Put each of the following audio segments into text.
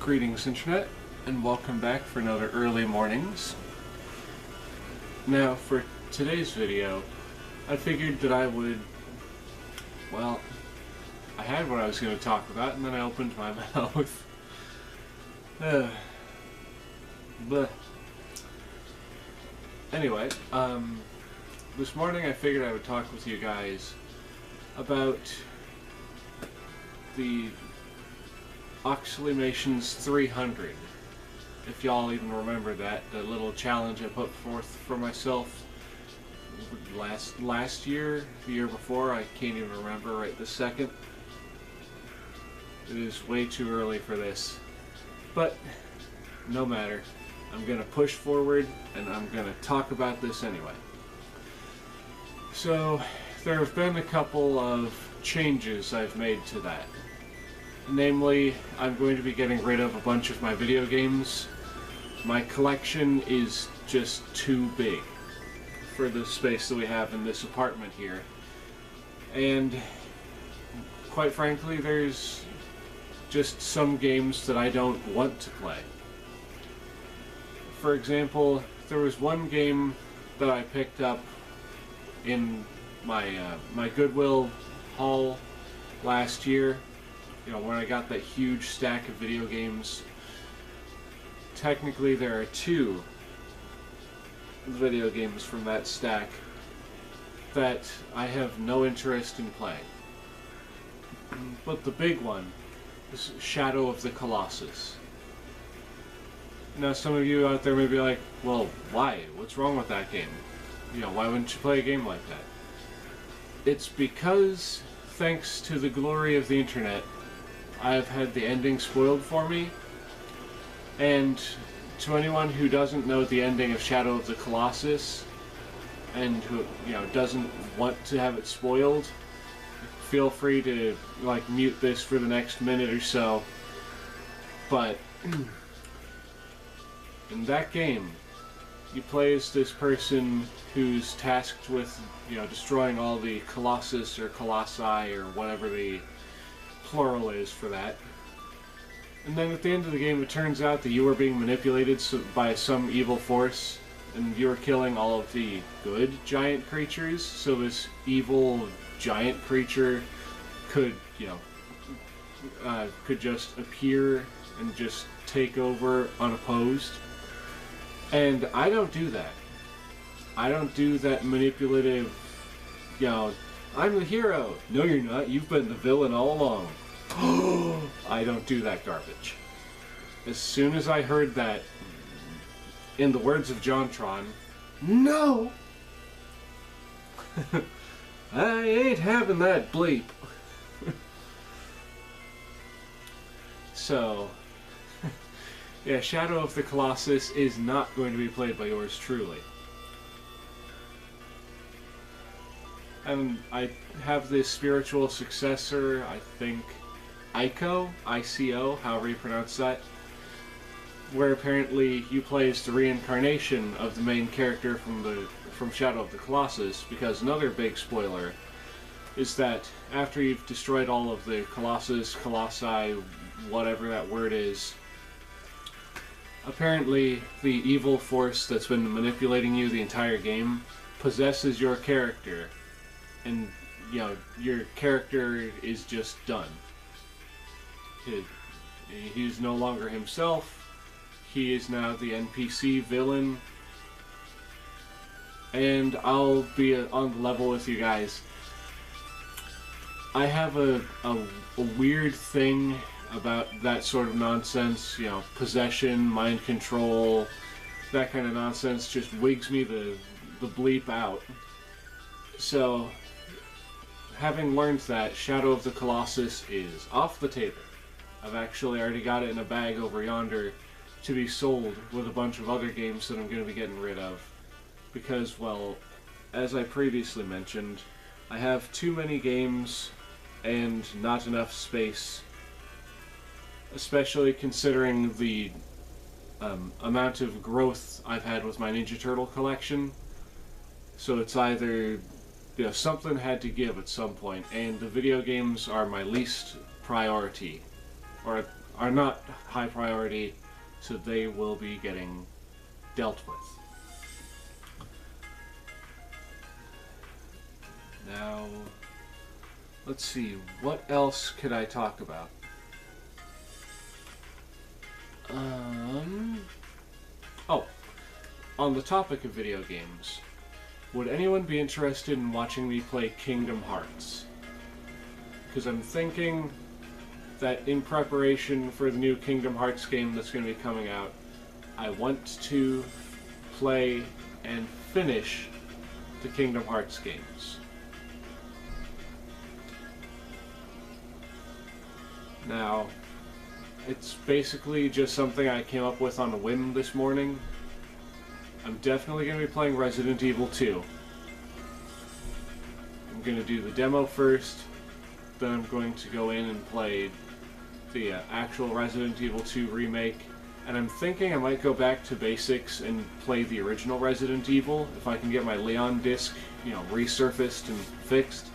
Greetings Internet, and welcome back for another Early Mornings. Now, for today's video, I figured that I would, well, I had what I was going to talk about, and then I opened my mouth. But anyway, this morning I figured I would talk with you guys about the Oxleymations 300. If y'all even remember that, the little challenge I put forth for myself last year, the year before, I can't even remember right this second. It is way too early for this. But, no matter. I'm gonna push forward, and I'm gonna talk about this anyway. So, there have been a couple of changes I've made to that. Namely, I'm going to be getting rid of a bunch of my video games. My collection is just too big for the space that we have in this apartment here. And quite frankly, there's just some games that I don't want to play. For example, there was one game that I picked up in my my Goodwill haul last year. You know, when I got that huge stack of video games. Technically, there are two video games from that stack that I have no interest in playing. But the big one is Shadow of the Colossus. Now, some of you out there may be like, well, why? What's wrong with that game? You know, why wouldn't you play a game like that? It's because, thanks to the glory of the internet, I've had the ending spoiled for me, and to anyone who doesn't know the ending of Shadow of the Colossus, and who, you know, doesn't want to have it spoiled, feel free to, like, mute this for the next minute or so. But in that game, you play as this person who's tasked with, you know, destroying all the Colossus or Colossi or whatever the plural is for that. And then at the end of the game, it turns out that you were being manipulated by some evil force, and you were killing all of the good giant creatures, so this evil giant creature could, you know, could just appear and just take over unopposed. And I don't do that. I don't do that manipulative, you know, I'm the hero. No, you're not. You've been the villain all along. I don't do that garbage. As soon as I heard that, in the words of JonTron, no! I ain't having that bleep. So, yeah, Shadow of the Colossus is not going to be played by yours truly. And I have this spiritual successor, I think, Ico, I-C-O, however you pronounce that, where apparently you play as the reincarnation of the main character from Shadow of the Colossus, because another big spoiler is that after you've destroyed all of the Colossus, Colossi, whatever that word is, apparently the evil force that's been manipulating you the entire game possesses your character, and, you know, your character is just done. He's no longer himself. He is now the NPC villain. And I'll be on the level with you guys. I have a weird thing about that sort of nonsense. You know, possession, mind control, that kind of nonsense just wigs me the bleep out. So, having learned that, Shadow of the Colossus is off the table. I've actually already got it in a bag over yonder to be sold with a bunch of other games that I'm going to be getting rid of. Because, well, as I previously mentioned, I have too many games and not enough space. Especially considering the amount of growth I've had with my Ninja Turtle collection. So it's either, you know, something had to give at some point, and the video games are my least priority. Or are not high priority, so they will be getting dealt with. Now, let's see, what else could I talk about? Oh, on the topic of video games, would anyone be interested in watching me play Kingdom Hearts? Because I'm thinking that in preparation for the new Kingdom Hearts game that's going to be coming out, I want to play and finish the Kingdom Hearts games. Now, it's basically just something I came up with on a whim this morning. I'm definitely going to be playing Resident Evil 2. I'm going to do the demo first, then I'm going to go in and play the actual Resident Evil 2 remake, and I'm thinking I might go back to basics and play the original Resident Evil if I can get my Leon disc, resurfaced and fixed.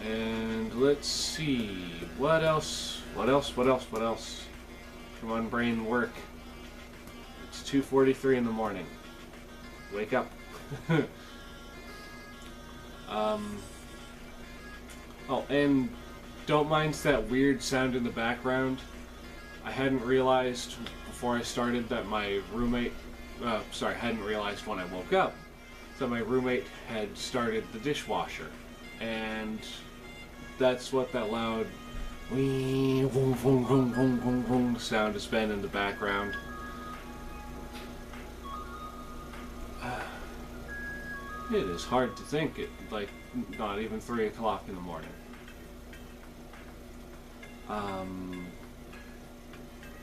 And let's see, what else? Come on, brain, work. It's 2:43 in the morning. Wake up. Oh, and don't mind that weird sound in the background. I hadn't realized before I started that my roommate, hadn't realized when I woke up that my roommate had started the dishwasher. And that's what that loud wee, vroom, vroom, vroom, vroom, vroom, vroom sound has been in the background. It is hard to think it, not even 3 o'clock in the morning.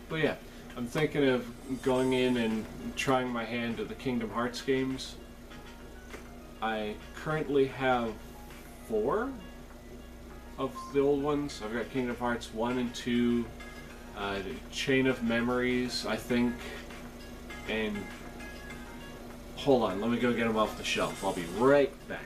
But yeah, I'm thinking of going in and trying my hand at the Kingdom Hearts games. I currently have 4 of the old ones. I've got Kingdom Hearts 1 and 2, Chain of Memories, I think, and hold on, let me go get them off the shelf. I'll be right back.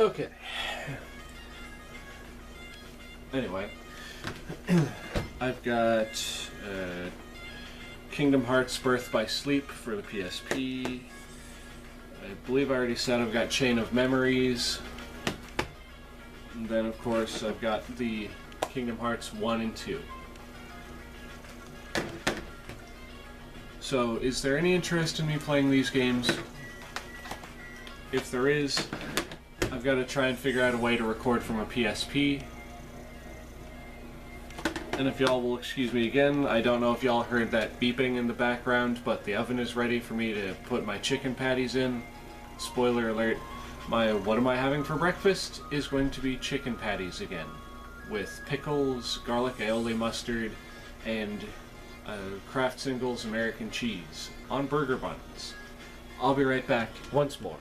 Okay. Anyway, I've got Kingdom Hearts Birth by Sleep for the PSP. I believe I already said I've got Chain of Memories. And then, of course, I've got the Kingdom Hearts 1 and 2. So, is there any interest in me playing these games? If there is, I've got to try and figure out a way to record from a PSP. And if y'all will excuse me again, I don't know if y'all heard that beeping in the background, but the oven is ready for me to put my chicken patties in. Spoiler alert, my what am I having for breakfast is going to be chicken patties again, with pickles, garlic aioli mustard, and Kraft Singles American cheese on burger buns. I'll be right back once more.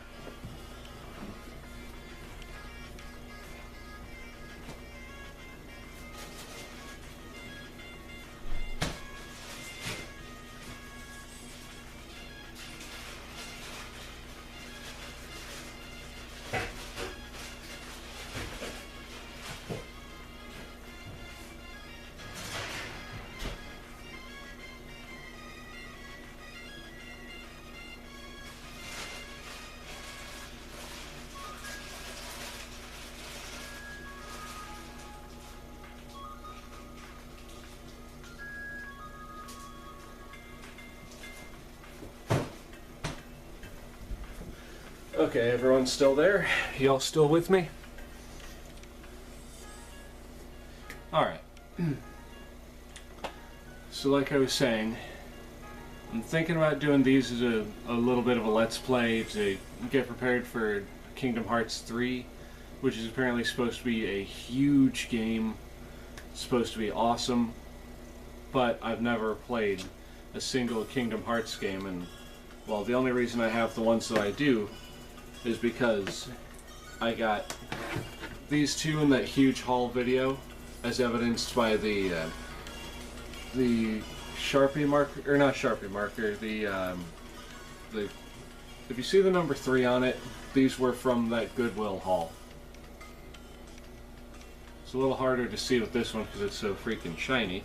Okay, everyone's still there? Y'all still with me? Alright. So like I was saying, I'm thinking about doing these as a little bit of a let's play to get prepared for Kingdom Hearts 3, which is apparently supposed to be a huge game. supposed to be awesome, but I've never played a single Kingdom Hearts game, and well, the only reason I have the ones that I do is because I got these two in that huge haul video, as evidenced by the Sharpie marker, or not Sharpie marker, the if you see the number 3 on it, these were from that Goodwill haul. It's a little harder to see with this one because it's so freaking shiny.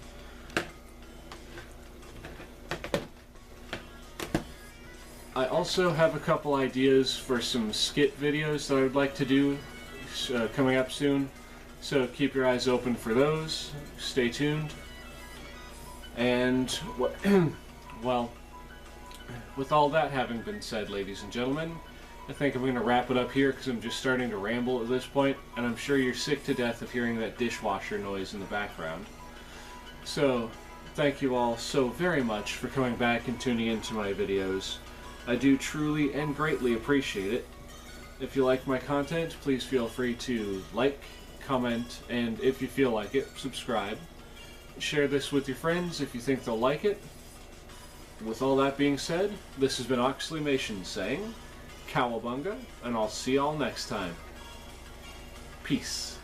I also have a couple ideas for some skit videos that I would like to do coming up soon, so keep your eyes open for those. Stay tuned. And, well, with all that having been said, ladies and gentlemen, I think I'm going to wrap it up here because I'm just starting to ramble at this point, and I'm sure you're sick to death of hearing that dishwasher noise in the background. So, thank you all so very much for coming back and tuning into my videos. I do truly and greatly appreciate it. If you like my content, please feel free to like, comment, and if you feel like it, subscribe. Share this with your friends if you think they'll like it. With all that being said, this has been Oxleymations saying, Cowabunga, and I'll see y'all next time. Peace.